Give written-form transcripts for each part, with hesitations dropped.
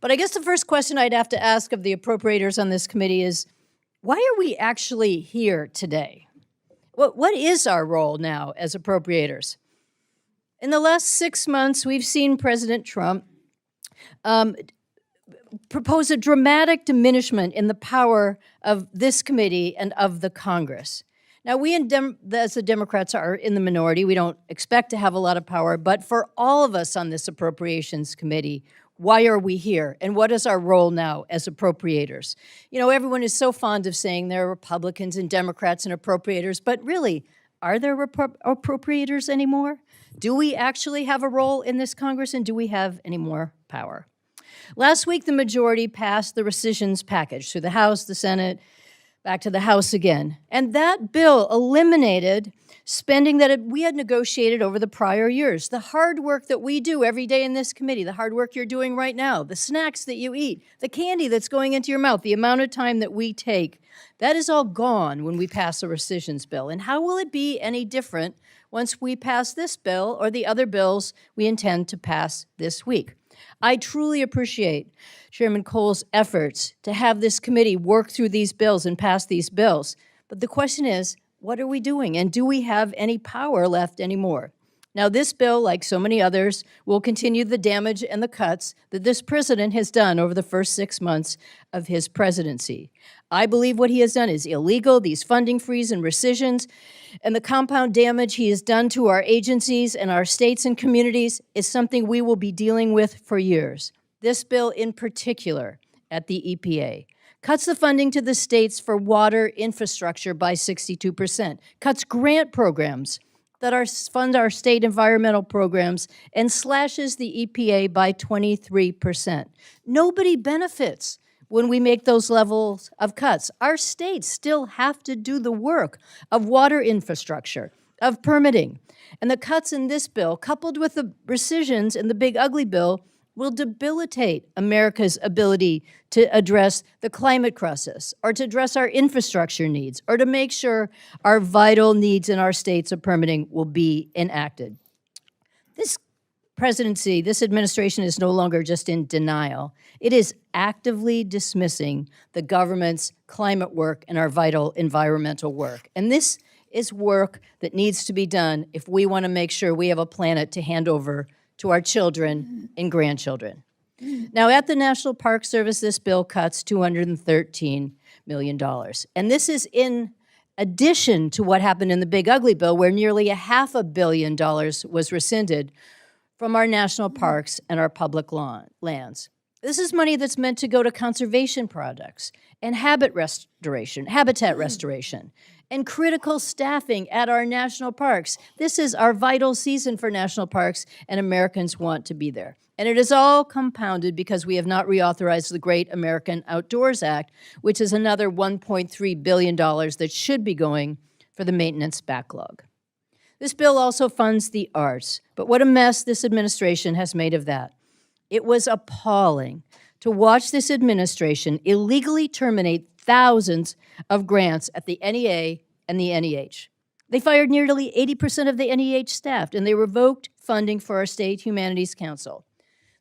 But I guess the first question I'd have to ask of the appropriators on this committee is, why are we actually here today? What is our role now as appropriators? In the last 6 months, we've seen President Trump propose a dramatic diminishment in the power of this committee and of the Congress. Now, we as the Democrats are in the minority. We don't expect to have a lot of power, but for all of us on this Appropriations Committee, why are we here? And what is our role now as appropriators? You know, everyone is so fond of saying there are Republicans and Democrats and appropriators, but really, are there appropriators anymore? Do we actually have a role in this Congress, and do we have any more power? Last week, the majority passed the rescissions package through the House, the Senate, back to the House again. And that bill eliminated spending that we had negotiated over the prior years. The hard work that we do every day in this committee, the hard work you're doing right now, the snacks that you eat, the candy that's going into your mouth, the amount of time that we take, that is all gone when we pass a rescissions bill. And how will it be any different once we pass this bill or the other bills we intend to pass this week? I truly appreciate Chairman Cole's efforts to have this committee work through these bills and pass these bills. But the question is, what are we doing? And do we have any power left anymore? Now, this bill, like so many others, will continue the damage and the cuts that this president has done over the first 6 months of his presidency. I believe what he has done is illegal, these funding frees and rescissions, and the compound damage he has done to our agencies and our states and communities is something we will be dealing with for years. This bill in particular at the EPA cuts the funding to the states for water infrastructure by 62%, cuts grant programs that fund our state environmental programs, and slashes the EPA by 23%. Nobody benefits when we make those levels of cuts. Our states still have to do the work of water infrastructure, of permitting. And the cuts in this bill, coupled with the rescissions in the big ugly bill, will debilitate America's ability to address the climate crisis, or to address our infrastructure needs, or to make sure our vital needs in our states of permitting will be enacted. This presidency, this administration is no longer just in denial. It is actively dismissing the government's climate work and our vital environmental work. And this is work that needs to be done if we want to make sure we have a planet to hand over to our children and grandchildren. Now, at the National Park Service, this bill cuts $213 million. And this is in addition to what happened in the big ugly bill, where nearly $500 million was rescinded from our national parks and our public lands. This is money that's meant to go to conservation projects and habitat restoration, and critical staffing at our national parks. This is our vital season for national parks, and Americans want to be there. And it is all compounded because we have not reauthorized the Great American Outdoors Act, which is another $1.3 billion that should be going for the maintenance backlog. This bill also funds the arts, but what a mess this administration has made of that. It was appalling to watch this administration illegally terminate thousands of grants at the NEA and the NEH. They fired nearly 80% of the NEH staff, and they revoked funding for our State Humanities Council.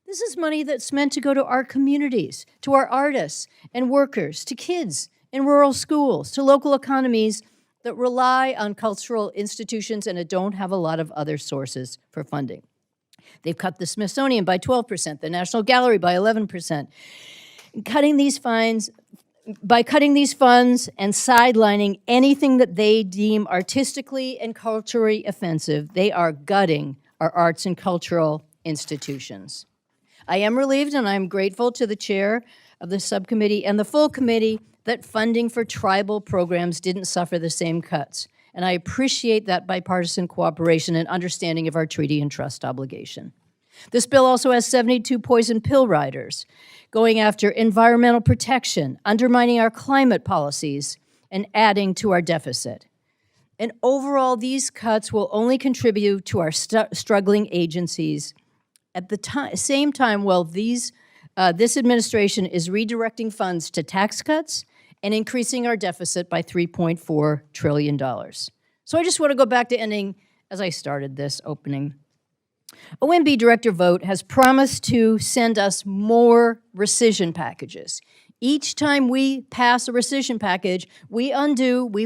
This is money that's meant to go to our communities, to our artists and workers, to kids in rural schools, to local economies that rely on cultural institutions and that don't have a lot of other sources for funding. They've cut the Smithsonian by 12%, the National Gallery by 11%. By cutting these funds and sidelining anything that they deem artistically and culturally offensive, they are gutting our arts and cultural institutions. I am relieved, and I'm grateful to the chair of the subcommittee and the full committee that funding for tribal programs didn't suffer the same cuts. And I appreciate that bipartisan cooperation and understanding of our treaty and trust obligation. This bill also has 72 poison pill riders going after environmental protection, undermining our climate policies, and adding to our deficit. And overall, these cuts will only contribute to our struggling agencies. At the same time, while this administration is redirecting funds to tax cuts and increasing our deficit by $3.4 trillion. So I just want to go back to ending as I started this opening. OMB Director Vogt has promised to send us more rescission packages. Each time we pass a rescission package, we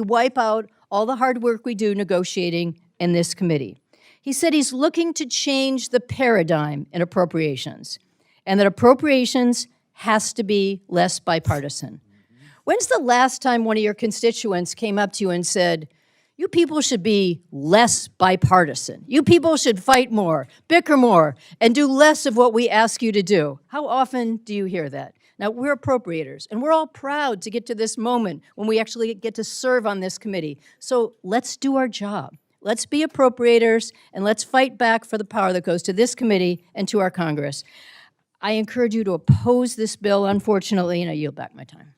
wipe out all the hard work we do negotiating in this committee. He said he's looking to change the paradigm in appropriations, and that appropriations has to be less bipartisan. When's the last time one of your constituents came up to you and said, you people should be less bipartisan. You people should fight more, bicker more, and do less of what we ask you to do? How often do you hear that? Now, we're appropriators, and we're all proud to get to this moment when we actually get to serve on this committee. So let's do our job. Let's be appropriators, and let's fight back for the power that goes to this committee and to our Congress. I encourage you to oppose this bill, unfortunately, and I yield back my time.